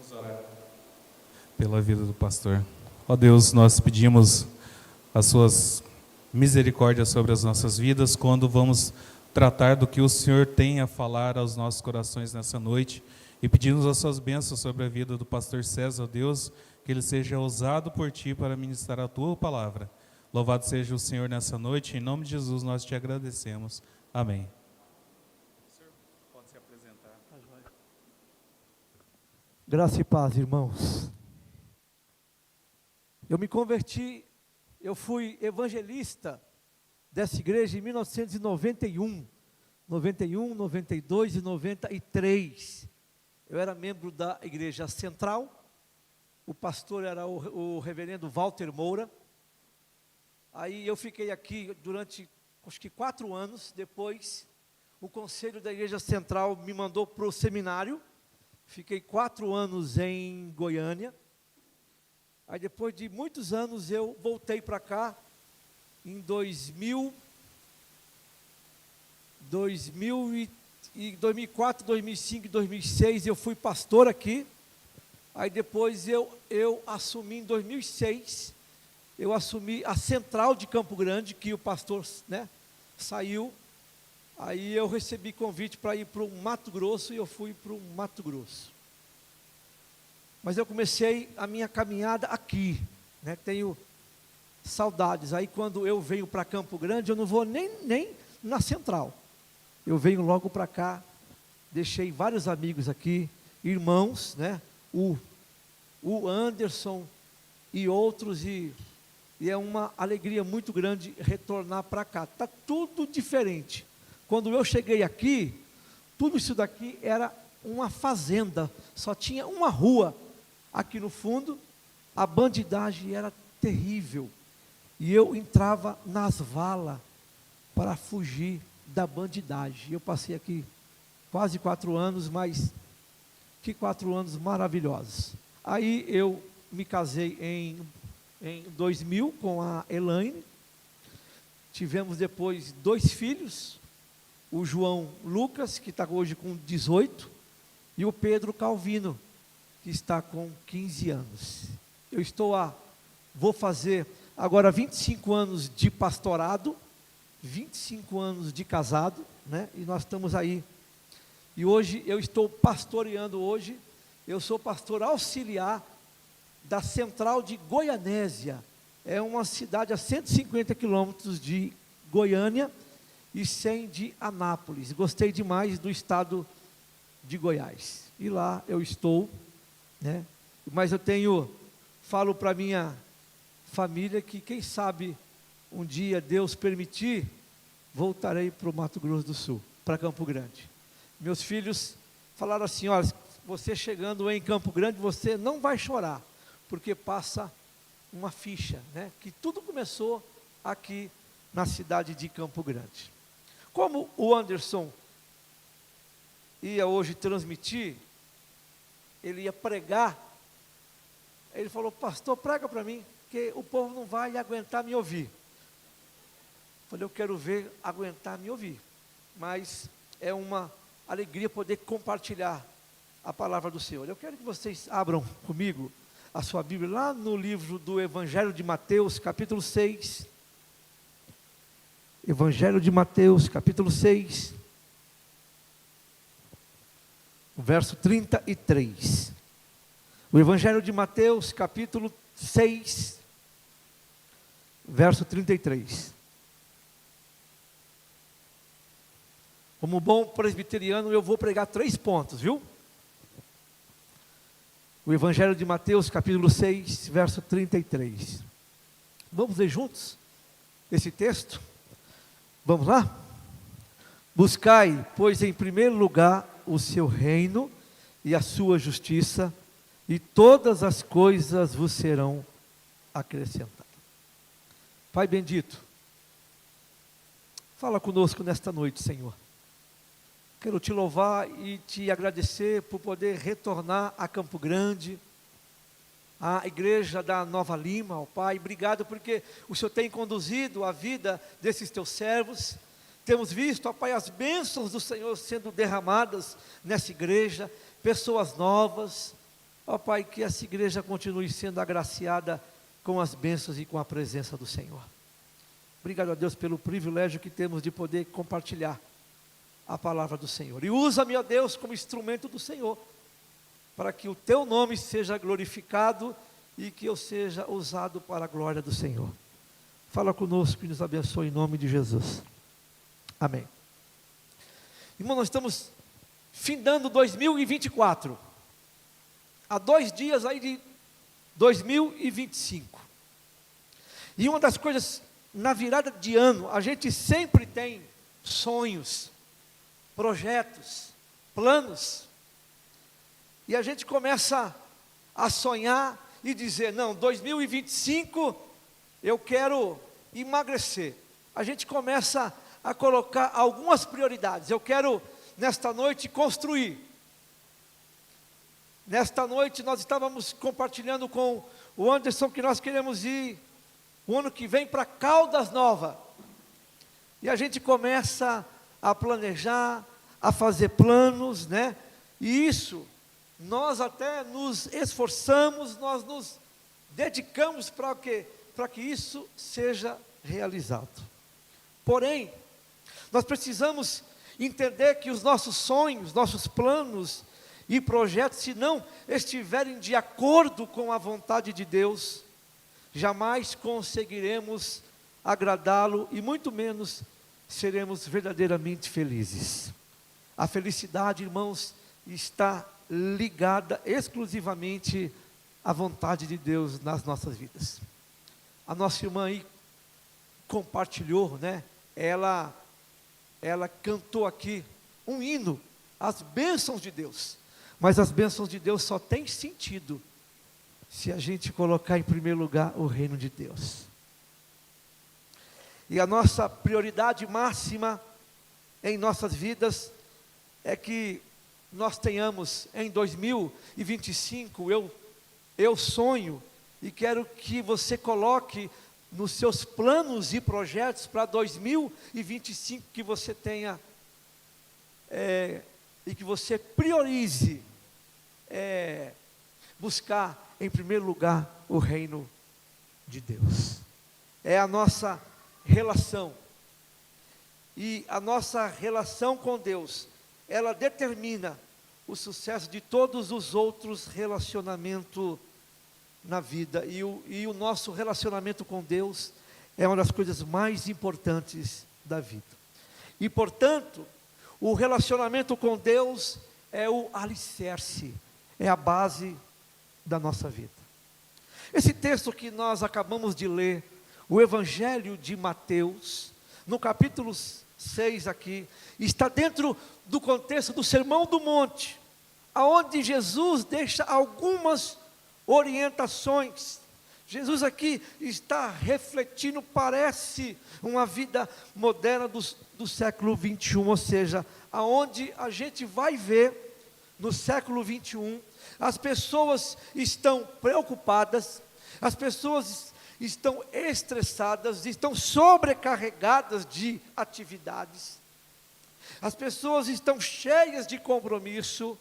Vamos orar pela vida do pastor. Ó Deus, nós pedimos as suas misericórdias sobre as nossas vidas quando vamos tratar do que o Senhor tem a falar aos nossos corações nessa noite, e pedimos as suas bênçãos sobre a vida do pastor César, ó Deus, que ele seja usado por Ti para ministrar a Tua palavra. Louvado seja o Senhor nessa noite, em nome de Jesus nós Te agradecemos. Amém. O senhor pode se apresentar. Graça e paz, irmãos. Eu me converti, eu fui evangelista dessa igreja em 1991, 92 e 93. Eu era membro da igreja central, o pastor era o reverendo Walter Moura. Aí eu fiquei aqui durante, acho que 4 anos. Depois o conselho da igreja central me mandou para o seminário. Fiquei 4 anos em Goiânia. Aí depois de muitos anos eu voltei para cá. Em 2004, 2005, 2006 eu fui pastor aqui. Aí depois eu assumi em 2006, eu assumi a central de Campo Grande, que o pastor, saiu. Aí eu recebi convite para ir para o Mato Grosso, e eu fui para o Mato Grosso. Mas eu comecei a minha caminhada aqui, tenho saudades. Aí quando eu venho para Campo Grande, eu não vou nem na central, eu venho logo para cá. Deixei vários amigos aqui, irmãos, o Anderson e outros, e é uma alegria muito grande retornar para cá. Está tudo diferente. Quando eu cheguei aqui, tudo isso daqui era uma fazenda, só tinha uma rua aqui no fundo. A bandidagem era terrível, e eu entrava nas valas para fugir da bandidagem. Eu passei aqui quase 4 anos, mas que 4 anos maravilhosos. Aí eu me casei em 2000 com a Elaine. Tivemos depois 2 filhos, o João Lucas, que está hoje com 18, e o Pedro Calvino, que está com 15 anos. Eu vou fazer agora 25 anos de pastorado, 25 anos de casado, e nós estamos aí. E hoje eu estou pastoreando hoje. Eu sou pastor auxiliar da central de Goianésia. É uma cidade a 150 quilômetros de Goiânia e 100 de Anápolis. Gostei demais do estado de Goiás. E lá eu estou, mas eu falo para minha família que quem sabe um dia, Deus permitir, voltarei para o Mato Grosso do Sul, para Campo Grande. Meus filhos falaram assim: olha, você chegando em Campo Grande, você não vai chorar, porque passa uma ficha, que tudo começou aqui na cidade de Campo Grande. Como o Anderson ia hoje transmitir, ele ia pregar, ele falou: pastor, prega para mim, que o povo não vai aguentar me ouvir. Falei: eu quero ver aguentar me ouvir, mas é uma alegria poder compartilhar a palavra do Senhor. Eu quero que vocês abram comigo a sua Bíblia, lá no livro do Evangelho de Mateus, capítulo 6. Evangelho de Mateus, capítulo 6, verso 33. O Evangelho de Mateus, capítulo 6, verso 33. Como bom presbiteriano, eu vou pregar 3 pontos, viu? O Evangelho de Mateus, capítulo 6, verso 33. Vamos ler juntos esse texto? Vamos lá? Buscai, pois, em primeiro lugar o seu reino e a sua justiça, e todas as coisas vos serão acrescentadas. Pai bendito, fala conosco nesta noite, Senhor. Quero te louvar e te agradecer por poder retornar a Campo Grande, a igreja da Nova Lima, ó Pai. Obrigado porque o Senhor tem conduzido a vida desses teus servos. Temos visto, ó Pai, as bênçãos do Senhor sendo derramadas nessa igreja, pessoas novas, Ó Pai, que essa igreja continue sendo agraciada com as bênçãos e com a presença do Senhor. Obrigado a Deus pelo privilégio que temos de poder compartilhar a palavra do Senhor. E usa-me, ó Deus, como instrumento do Senhor, para que o Teu nome seja glorificado e que eu seja usado para a glória do Senhor. Fala conosco e nos abençoe em nome de Jesus. Amém. Irmão, nós estamos findando 2024. Há 2 dias aí de 2025. E uma das coisas, na virada de ano, a gente sempre tem sonhos, projetos, planos. E a gente começa a sonhar e dizer, não, 2025 eu quero emagrecer. A gente começa a colocar algumas prioridades. Eu quero, nesta noite, construir. Nesta noite nós estávamos compartilhando com o Anderson que nós queremos ir o ano que vem para Caldas Novas. E a gente começa a planejar, a fazer planos, né? E isso, nós até nos esforçamos, nós nos dedicamos para quê? Para que isso seja realizado. Porém, nós precisamos entender que os nossos sonhos, nossos planos e projetos, se não estiverem de acordo com a vontade de Deus, jamais conseguiremos agradá-lo e muito menos seremos verdadeiramente felizes. A felicidade, irmãos, está ligada exclusivamente à vontade de Deus nas nossas vidas. A nossa irmã aí compartilhou, né? Ela cantou aqui um hino às bênçãos de Deus. Mas as bênçãos de Deus só têm sentido se a gente colocar em primeiro lugar o reino de Deus. E a nossa prioridade máxima em nossas vidas é que nós tenhamos em 2025, eu sonho e quero que você coloque nos seus planos e projetos para 2025 que você tenha e que você priorize buscar em primeiro lugar o reino de Deus. É a nossa relação, e a nossa relação com Deus, ela determina o sucesso de todos os outros relacionamentos na vida, e o nosso relacionamento com Deus é uma das coisas mais importantes da vida. E portanto, o relacionamento com Deus é o alicerce, é a base da nossa vida. Esse texto que nós acabamos de ler, o Evangelho de Mateus, no capítulo 6 aqui, está dentro do contexto do Sermão do Monte, aonde Jesus deixa algumas orientações. Jesus aqui está refletindo, parece uma vida moderna do século 21, ou seja, aonde a gente vai ver no século 21, as pessoas estão preocupadas, as pessoas estão estressadas, estão sobrecarregadas de atividades, as pessoas estão cheias de compromisso,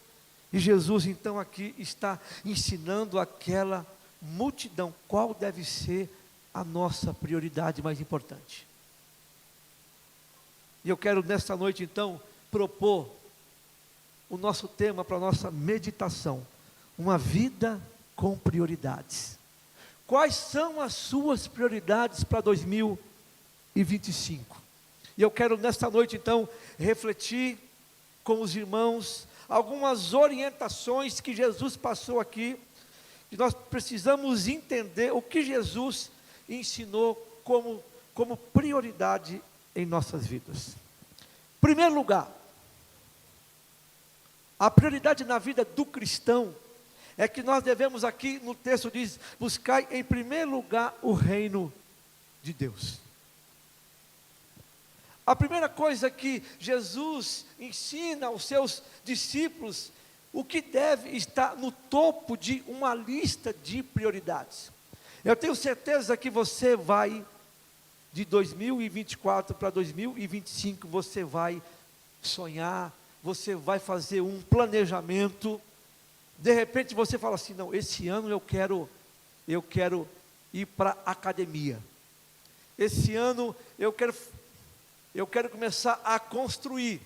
e Jesus então aqui está ensinando aquela multidão qual deve ser a nossa prioridade mais importante. E eu quero nesta noite então propor o nosso tema para a nossa meditação: uma vida com prioridades. Quais são as suas prioridades para 2025? E eu quero nesta noite então refletir com os irmãos algumas orientações que Jesus passou aqui, e nós precisamos entender o que Jesus ensinou como prioridade em nossas vidas. Em primeiro lugar, a prioridade na vida do cristão é que nós devemos, aqui no texto diz, buscar em primeiro lugar o reino de Deus. A primeira coisa que Jesus ensina aos seus discípulos, o que deve estar no topo de uma lista de prioridades. Eu tenho certeza que você vai, de 2024 para 2025, você vai sonhar, você vai fazer um planejamento, De repente você fala assim, não, esse ano eu quero ir para a academia. Esse ano eu quero começar a construir.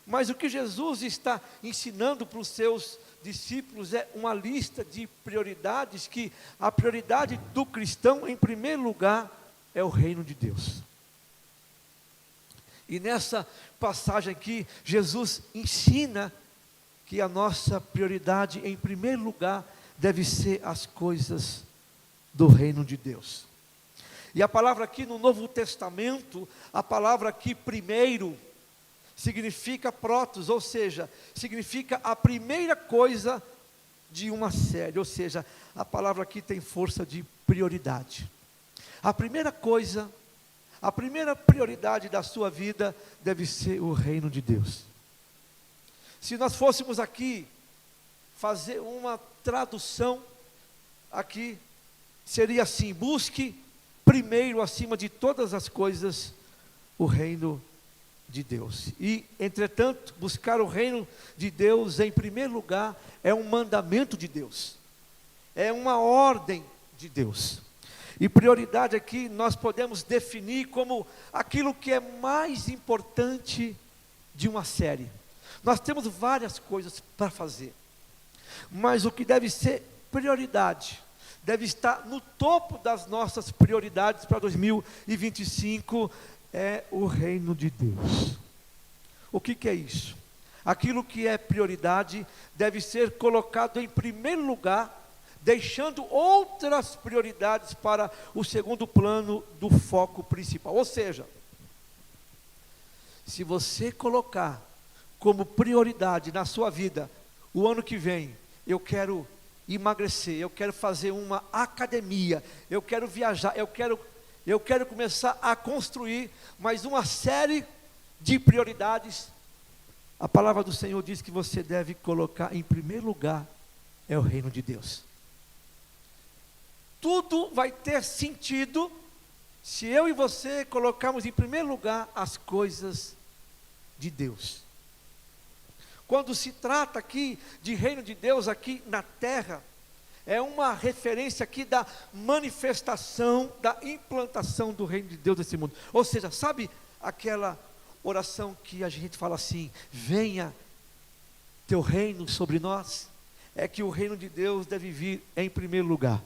Mas o que Jesus está ensinando para os seus discípulos é uma lista de prioridades, que a prioridade do cristão, em primeiro lugar, é o reino de Deus. E nessa passagem aqui, Jesus ensina que a nossa prioridade, em primeiro lugar, deve ser as coisas do reino de Deus. E a palavra aqui no Novo Testamento, a palavra aqui primeiro, significa protos, ou seja, significa a primeira coisa de uma série, ou seja, a palavra aqui tem força de prioridade. A primeira coisa, a primeira prioridade da sua vida deve ser o reino de Deus. Se nós fôssemos aqui fazer uma tradução aqui, seria assim: busque primeiro, acima de todas as coisas, o reino de Deus. E, entretanto, buscar o reino de Deus em primeiro lugar é um mandamento de Deus, é uma ordem de Deus. E prioridade aqui nós podemos definir como aquilo que é mais importante de uma série. Nós temos várias coisas para fazer, mas o que deve ser prioridade, deve estar no topo das nossas prioridades para 2025, é o reino de Deus. O que é isso? Aquilo que é prioridade deve ser colocado em primeiro lugar, deixando outras prioridades para o segundo plano do foco principal. Ou seja, se você colocar como prioridade na sua vida, o ano que vem, eu quero emagrecer, eu quero fazer uma academia, eu quero viajar, eu quero começar a construir mais uma série de prioridades, a palavra do Senhor diz que você deve colocar em primeiro lugar, é o reino de Deus. Tudo vai ter sentido, se eu e você colocarmos em primeiro lugar as coisas de Deus. Quando se trata aqui de reino de Deus aqui na terra, é uma referência aqui da manifestação, da implantação do reino de Deus nesse mundo. Ou seja, sabe aquela oração que a gente fala assim: venha teu reino sobre nós? É que o reino de Deus deve vir em primeiro lugar.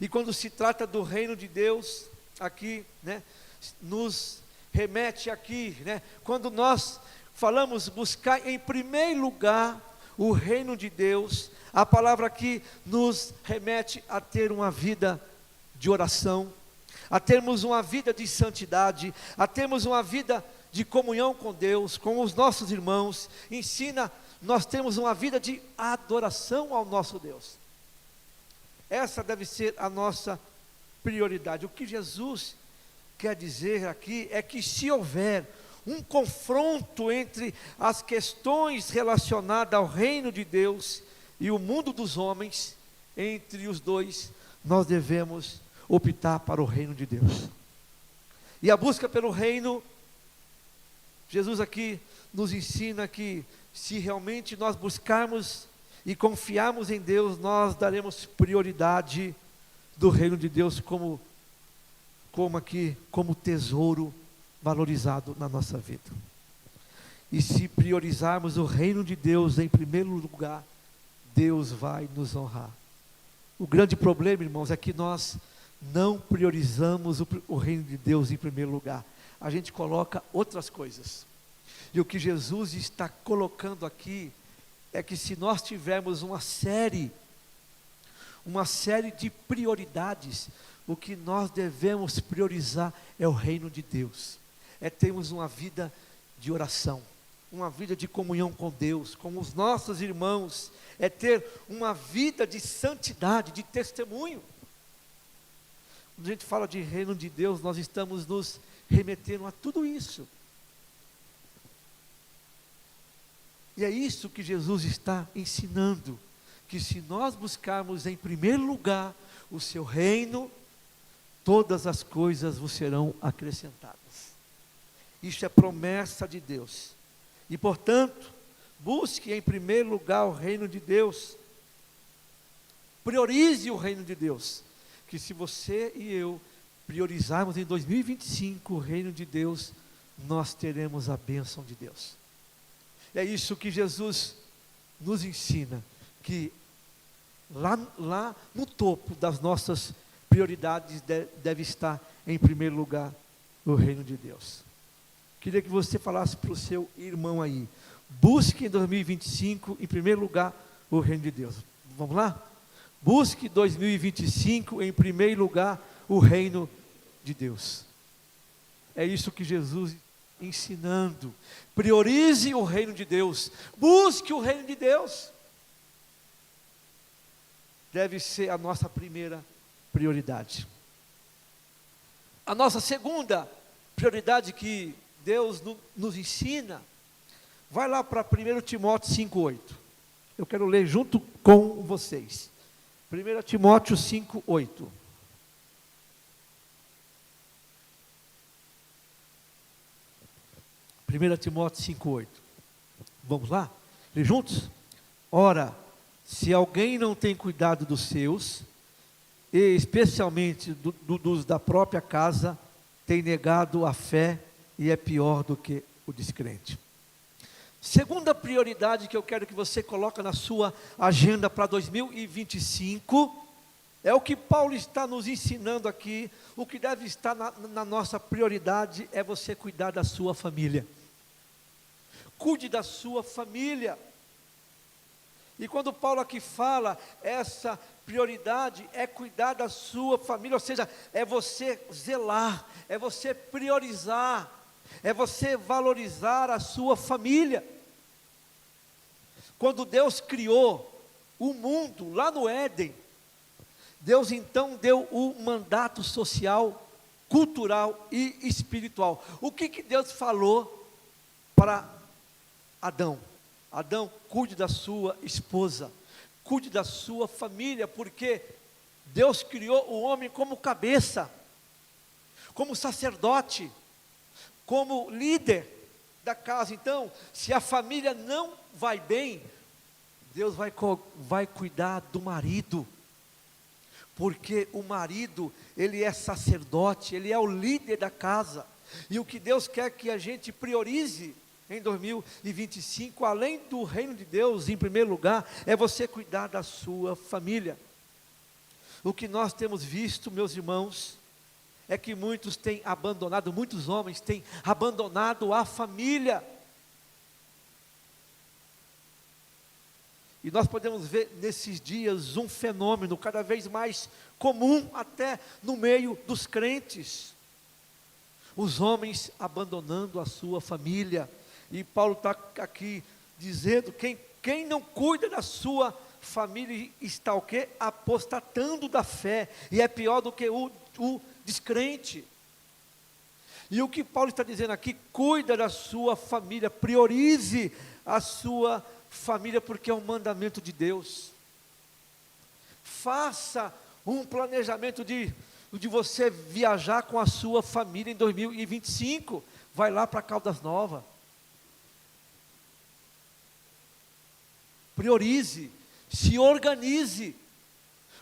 E quando se trata do reino de Deus, aqui, né, nos remete aqui, né, quando nós falamos buscar em primeiro lugar o reino de Deus, a palavra aqui nos remete a ter uma vida de oração, a termos uma vida de santidade, a termos uma vida de comunhão com Deus, com os nossos irmãos. Ensina, nós temos uma vida de adoração ao nosso Deus. Essa deve ser a nossa prioridade. O que Jesus quer dizer aqui é que se houver um confronto entre as questões relacionadas ao reino de Deus e o mundo dos homens, entre os dois, nós devemos optar para o reino de Deus. E a busca pelo reino, Jesus aqui nos ensina que se realmente nós buscarmos e confiarmos em Deus, nós daremos prioridade do reino de Deus como tesouro valorizado na nossa vida. E se priorizarmos o reino de Deus em primeiro lugar, Deus vai nos honrar. O grande problema, irmãos, é que nós não priorizamos o reino de Deus em primeiro lugar. A gente coloca outras coisas. E o que Jesus está colocando aqui é que se nós tivermos uma série de prioridades, o que nós devemos priorizar é o reino de Deus. É termos uma vida de oração, uma vida de comunhão com Deus, com os nossos irmãos, é ter uma vida de santidade, de testemunho. Quando a gente fala de reino de Deus, nós estamos nos remetendo a tudo isso. E é isso que Jesus está ensinando, que se nós buscarmos em primeiro lugar o seu reino, todas as coisas vos serão acrescentadas. Isso é promessa de Deus. E portanto, Busque em primeiro lugar o reino de Deus. Priorize o reino de Deus. Que se você e eu priorizarmos em 2025 o reino de Deus, nós teremos a bênção de Deus. É isso que Jesus nos ensina, que lá no topo das nossas prioridades deve estar em primeiro lugar o reino de Deus. Queria que você falasse para o seu irmão aí: busque em 2025 em primeiro lugar o reino de Deus. Vamos lá? Busque 2025 em primeiro lugar o reino de Deus. É isso que Jesus ensinando. Priorize o reino de Deus. Busque o reino de Deus. Deve ser a nossa primeira prioridade. A nossa segunda prioridade que Deus nos ensina, vai lá para 1 Timóteo 5,8. Eu quero ler junto com vocês. 1 Timóteo 5,8. Timóteo 5,8. Vamos lá? Ler juntos? Ora, se alguém não tem cuidado dos seus, e especialmente dos da própria casa, tem negado a fé e é pior do que o descrente. Segunda prioridade que eu quero que você coloque na sua agenda para 2025, é o que Paulo está nos ensinando aqui. O que deve estar na nossa prioridade é você cuidar da sua família. Cuide da sua família. E quando Paulo aqui fala, essa prioridade é cuidar da sua família, ou seja, é você zelar, é você priorizar, é você valorizar a sua família. Quando Deus criou o mundo lá no Éden, Deus então deu o mandato social, cultural e espiritual. O que Deus falou para Adão? Adão, cuide da sua esposa, cuide da sua família, porque Deus criou o homem como cabeça, como sacerdote, como líder da casa. Então, se a família não vai bem, Deus vai cuidar do marido, porque o marido, ele é sacerdote, ele é o líder da casa, e o que Deus quer que a gente priorize em 2025, além do reino de Deus, em primeiro lugar, é você cuidar da sua família. O que nós temos visto, meus irmãos, é que muitos homens têm abandonado a família. E nós podemos ver nesses dias um fenômeno cada vez mais comum, até no meio dos crentes. Os homens abandonando a sua família. E Paulo está aqui dizendo, quem não cuida da sua família está o quê? Apostatando da fé, e é pior do que o descrente. E o que Paulo está dizendo aqui, cuida da sua família, priorize a sua família, porque é um mandamento de Deus. Faça um planejamento de você viajar com a sua família em 2025, vai lá para Caldas Novas. Priorize, se organize,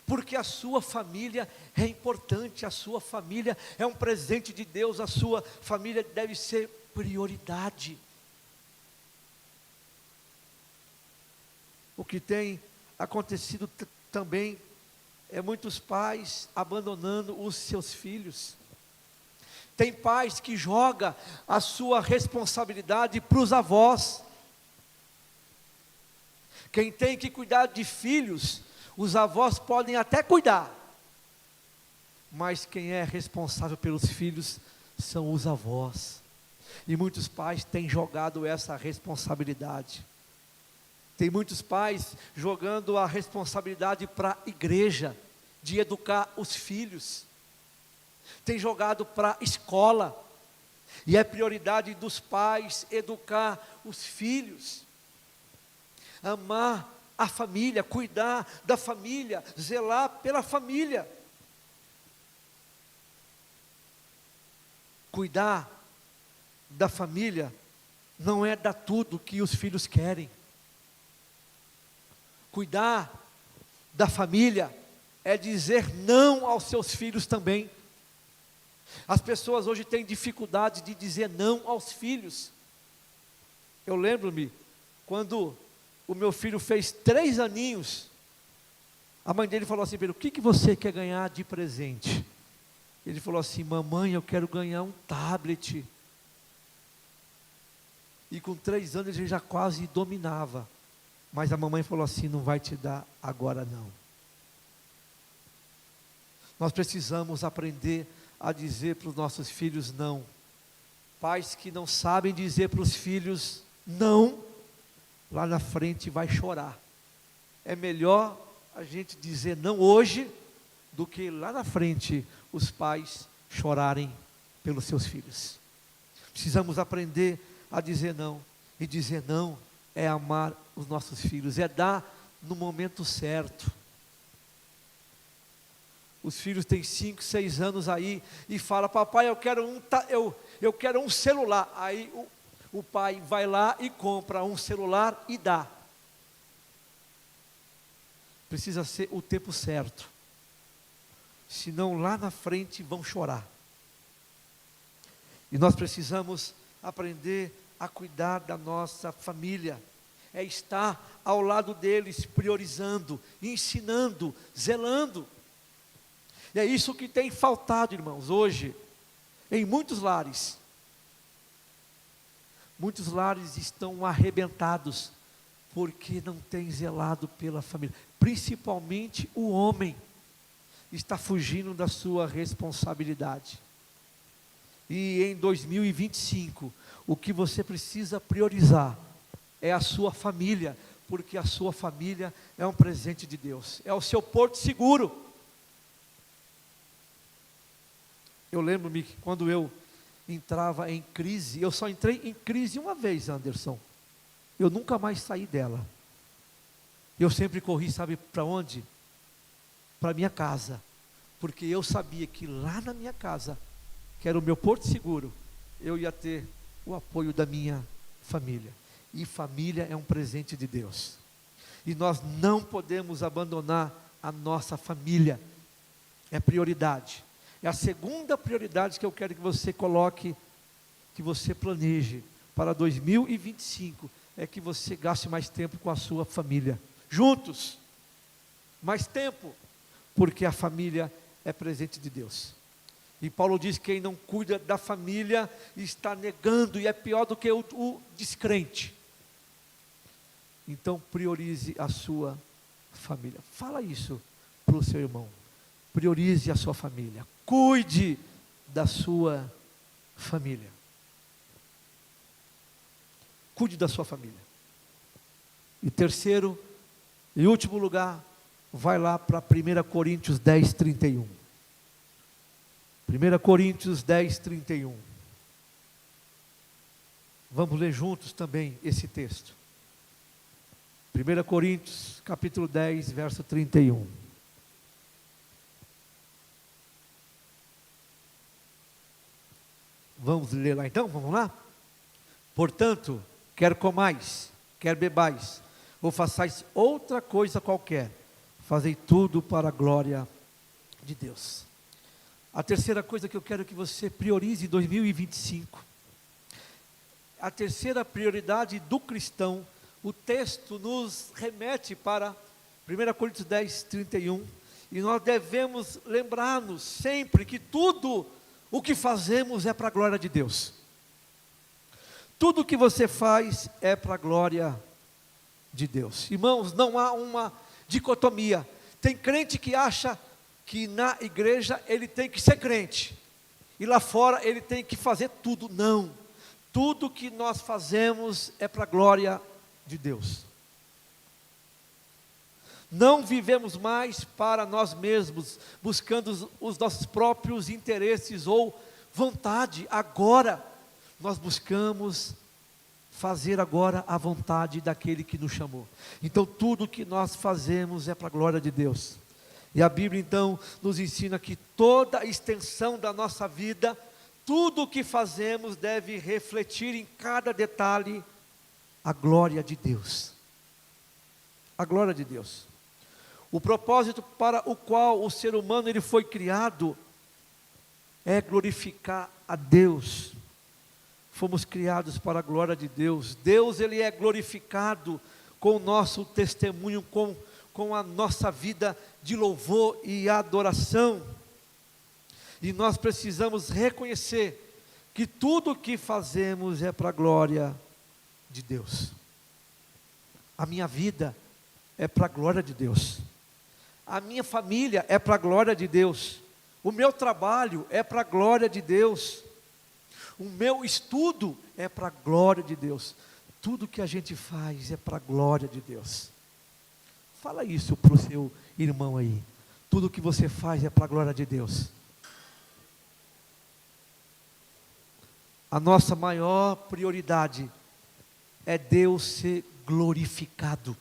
porque a sua família é importante, a sua família é um presente de Deus, a sua família deve ser prioridade. O que tem acontecido também é muitos pais abandonando os seus filhos. Tem pais que jogam a sua responsabilidade para os avós. Quem tem que cuidar de filhos, os avós podem até cuidar, mas quem é responsável pelos filhos são os avós. E muitos pais têm jogado essa responsabilidade. Tem muitos pais jogando a responsabilidade para a igreja, de educar os filhos. Tem jogado para a escola, e é prioridade dos pais educar os filhos. Amar a família, cuidar da família, zelar pela família. Cuidar da família não é dar tudo que os filhos querem. Cuidar da família é dizer não aos seus filhos também. As pessoas hoje têm dificuldade de dizer não aos filhos. Eu lembro-me, quando o meu filho fez 3 aninhos, a mãe dele falou assim: o que você quer ganhar de presente? Ele falou assim: mamãe, eu quero ganhar um tablet. E com 3 anos ele já quase dominava. Mas a mamãe falou assim: não vai te dar agora não. Nós precisamos aprender a dizer para os nossos filhos não. Pais que não sabem dizer para os filhos não, lá na frente vai chorar. É melhor a gente dizer não hoje, do que lá na frente os pais chorarem pelos seus filhos. Precisamos aprender a dizer não. E dizer não é amar os nossos filhos, é dar no momento certo. Os filhos têm 5, 6 anos aí e fala: papai, eu quero um celular. Aí o pai vai lá e compra um celular e dá. Precisa ser o tempo certo, senão lá na frente vão chorar. E nós precisamos aprender a cuidar da nossa família, é estar ao lado deles, priorizando, ensinando, zelando. E é isso que tem faltado, irmãos, hoje, em muitos lares. Muitos lares estão arrebentados, porque não tem zelado pela família. Principalmente o homem está fugindo da sua responsabilidade. E em 2025, o que você precisa priorizar é a sua família, porque a sua família é um presente de Deus, é o seu porto seguro. Eu lembro-me que quando eu entrava em crise, eu só entrei em crise uma vez, Anderson. Eu nunca mais saí dela. Eu sempre corri, sabe para onde? Para minha casa. Porque eu sabia que lá na minha casa, que era o meu porto seguro, eu ia ter o apoio da minha família. E família é um presente de Deus. E nós não podemos abandonar a nossa família. É prioridade. É a segunda prioridade que eu quero que você coloque, que você planeje para 2025, é que você gaste mais tempo com a sua família, juntos, mais tempo, porque a família é presente de Deus. E Paulo diz que quem não cuida da família está negando, e é pior do que o descrente. Então priorize a sua família. Fala isso para o seu irmão. Priorize a sua família. Cuide da sua família. Cuide da sua família. E terceiro e último lugar, vai lá para 1 Coríntios 10, 31. 1 Coríntios 10, 31. Vamos ler juntos também esse texto. 1 Coríntios, capítulo 10, verso 31. Vamos ler lá então, vamos lá? Portanto, quer comais, quer bebais, ou façais outra coisa qualquer, fazei tudo para a glória de Deus. A terceira coisa que eu quero que você priorize em 2025, a terceira prioridade do cristão, o texto nos remete para 1 Coríntios 10, 31, e nós devemos lembrar-nos sempre que tudo o que fazemos é para a glória de Deus. Tudo o que você faz é para a glória de Deus. Irmãos, não há uma dicotomia. Tem crente que acha que na igreja ele tem que ser crente, e lá fora ele tem que fazer tudo. Não. Tudo que nós fazemos é para a glória de Deus. Não vivemos mais para nós mesmos, buscando os nossos próprios interesses ou vontade. Agora, nós buscamos fazer agora a vontade daquele que nos chamou. Então, tudo que nós fazemos é para a glória de Deus. E a Bíblia, então, nos ensina que toda a extensão da nossa vida, tudo o que fazemos deve refletir em cada detalhe a glória de Deus. A glória de Deus. O propósito para o qual o ser humano ele foi criado é glorificar a Deus. Fomos criados para a glória de Deus. Deus ele é glorificado com o nosso testemunho, com a nossa vida de louvor e adoração. E nós precisamos reconhecer que tudo o que fazemos é para a glória de Deus. A minha vida é para a glória de Deus. A minha família é para a glória de Deus. O meu trabalho é para a glória de Deus. O meu estudo é para a glória de Deus. Tudo que a gente faz é para a glória de Deus. Fala isso para o seu irmão aí. Tudo que você faz é para a glória de Deus. A nossa maior prioridade é Deus ser glorificado.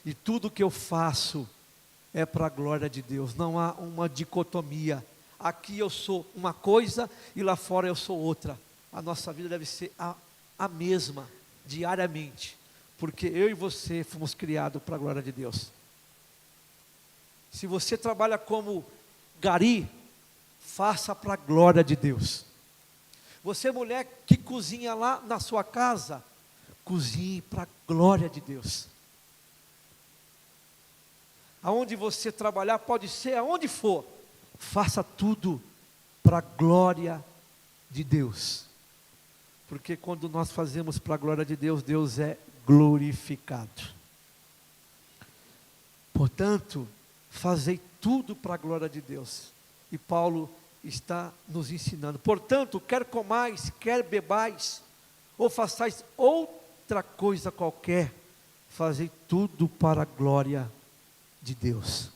E tudo que eu faço é para a glória de Deus. Não há uma dicotomia. Aqui eu sou uma coisa e lá fora eu sou outra. A nossa vida deve ser a mesma, diariamente. Porque eu e você fomos criados para a glória de Deus. Se você trabalha como gari, faça para a glória de Deus. Você mulher que cozinha lá na sua casa, cozinhe para a glória de Deus. Aonde você trabalhar, pode ser aonde for, faça tudo para a glória de Deus. Porque quando nós fazemos para a glória de Deus, Deus é glorificado. Portanto, fazei tudo para a glória de Deus. E Paulo está nos ensinando. Portanto, quer comais, quer bebais, ou façais outra coisa qualquer, fazei tudo para a glória de Deus.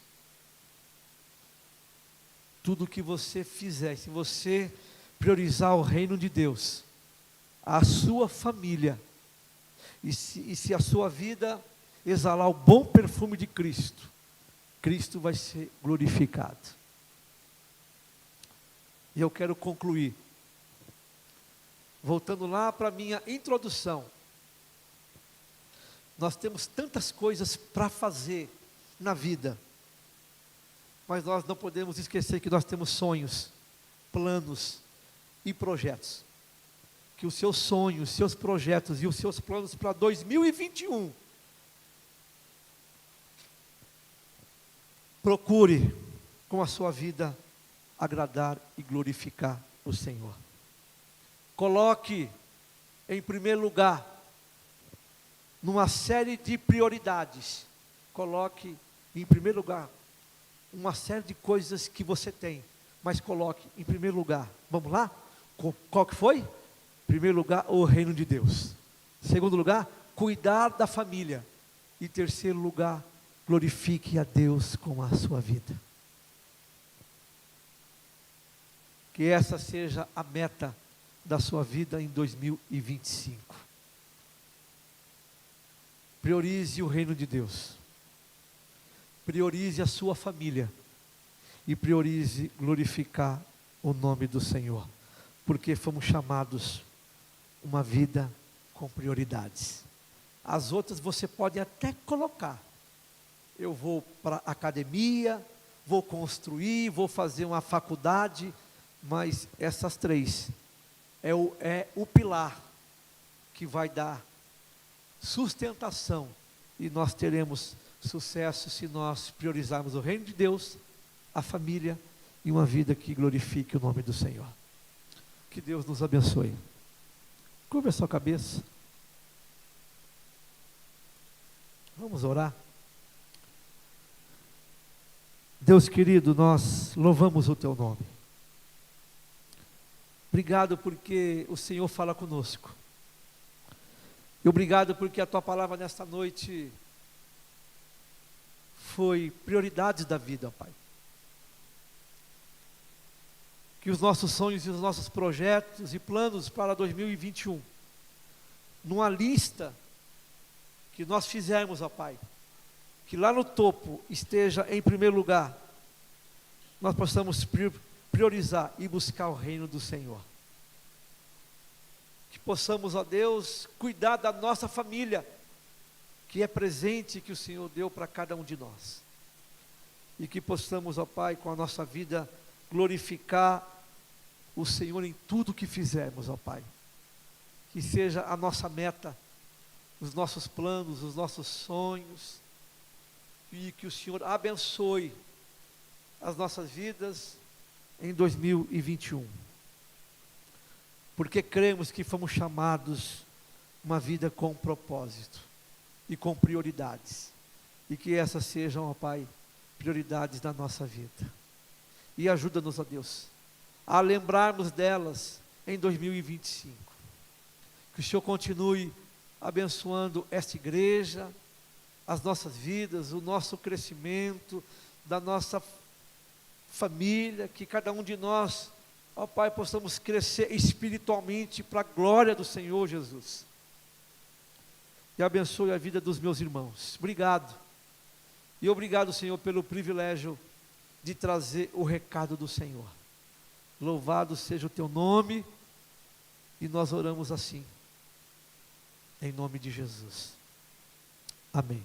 Tudo que você fizer, se você priorizar o reino de Deus, a sua família, e se a sua vida exalar o bom perfume de Cristo, Cristo vai ser glorificado. E eu quero concluir, voltando lá para a minha introdução. Nós temos tantas coisas para fazer na vida, mas nós não podemos esquecer que nós temos sonhos, planos e projetos. Que os seus sonhos, seus projetos e os seus planos para 2021, procure com a sua vida agradar e glorificar o Senhor. Coloque em primeiro lugar, numa série de prioridades, coloque em primeiro lugar uma série de coisas que você tem, mas coloque em primeiro lugar, vamos lá? Qual que foi? Em primeiro lugar, o reino de Deus. Segundo lugar, cuidar da família. E terceiro lugar, glorifique a Deus com a sua vida. Que essa seja a meta da sua vida em 2025. Priorize o reino de Deus. Priorize a sua família. E priorize glorificar o nome do Senhor. Porque fomos chamados uma vida com prioridades. As outras você pode até colocar. Eu vou para a academia, vou construir, vou fazer uma faculdade, mas essas três é o pilar que vai dar sustentação e nós teremos sucesso se nós priorizarmos o reino de Deus, a família e uma vida que glorifique o nome do Senhor. Que Deus nos abençoe. Curva a sua cabeça. Vamos orar. Deus querido, nós louvamos o Teu nome. Obrigado porque o Senhor fala conosco. E obrigado porque a Tua palavra nesta noite foi prioridades da vida, Pai. Que os nossos sonhos e os nossos projetos e planos para 2021, numa lista que nós fizermos, ó Pai, que lá no topo esteja em primeiro lugar, nós possamos priorizar e buscar o reino do Senhor. Que possamos, ó Deus, cuidar da nossa família, que é presente que o Senhor deu para cada um de nós. E que possamos, ó Pai, com a nossa vida, glorificar o Senhor em tudo que fizermos, ó Pai. Que seja a nossa meta, os nossos planos, os nossos sonhos, e que o Senhor abençoe as nossas vidas em 2021. Porque cremos que fomos chamados uma vida com propósito e com prioridades. E que essas sejam, ó Pai, prioridades da nossa vida. E ajuda-nos, ó Deus, a lembrarmos delas em 2025. Que o Senhor continue abençoando esta igreja, as nossas vidas, o nosso crescimento, da nossa família, que cada um de nós, ó Pai, possamos crescer espiritualmente para a glória do Senhor Jesus. E abençoe a vida dos meus irmãos. Obrigado. E obrigado, Senhor, pelo privilégio de trazer o recado do Senhor. Louvado seja o teu nome, e nós oramos assim, em nome de Jesus. Amém.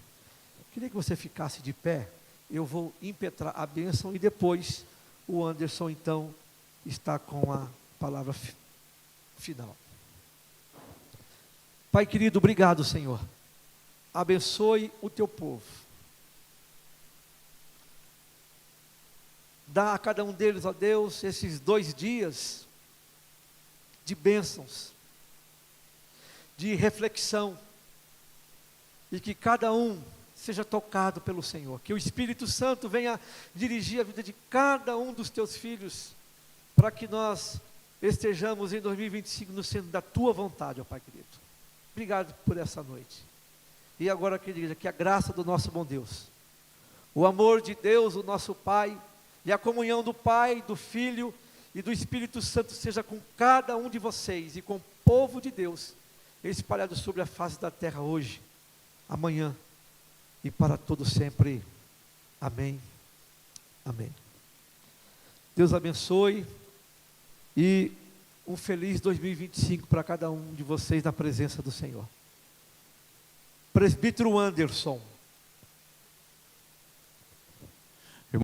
Queria que você ficasse de pé. Eu vou impetrar a bênção e depois o Anderson então está com a palavra final. Pai querido, obrigado, Senhor. Abençoe o teu povo. Dá a cada um deles, ó Deus, esses 2 dias de bênçãos, de reflexão, e que cada um seja tocado pelo Senhor, que o Espírito Santo venha dirigir a vida de cada um dos teus filhos, para que nós estejamos em 2025 no centro da tua vontade, ó Pai querido. Obrigado por essa noite. E agora, querida, que a graça do nosso bom Deus, o amor de Deus, o nosso Pai, e a comunhão do Pai, do Filho e do Espírito Santo seja com cada um de vocês e com o povo de Deus, espalhado sobre a face da terra hoje, amanhã e para todo sempre. Amém. Amém. Deus abençoe e um feliz 2025 para cada um de vocês na presença do Senhor. Presbítero Anderson.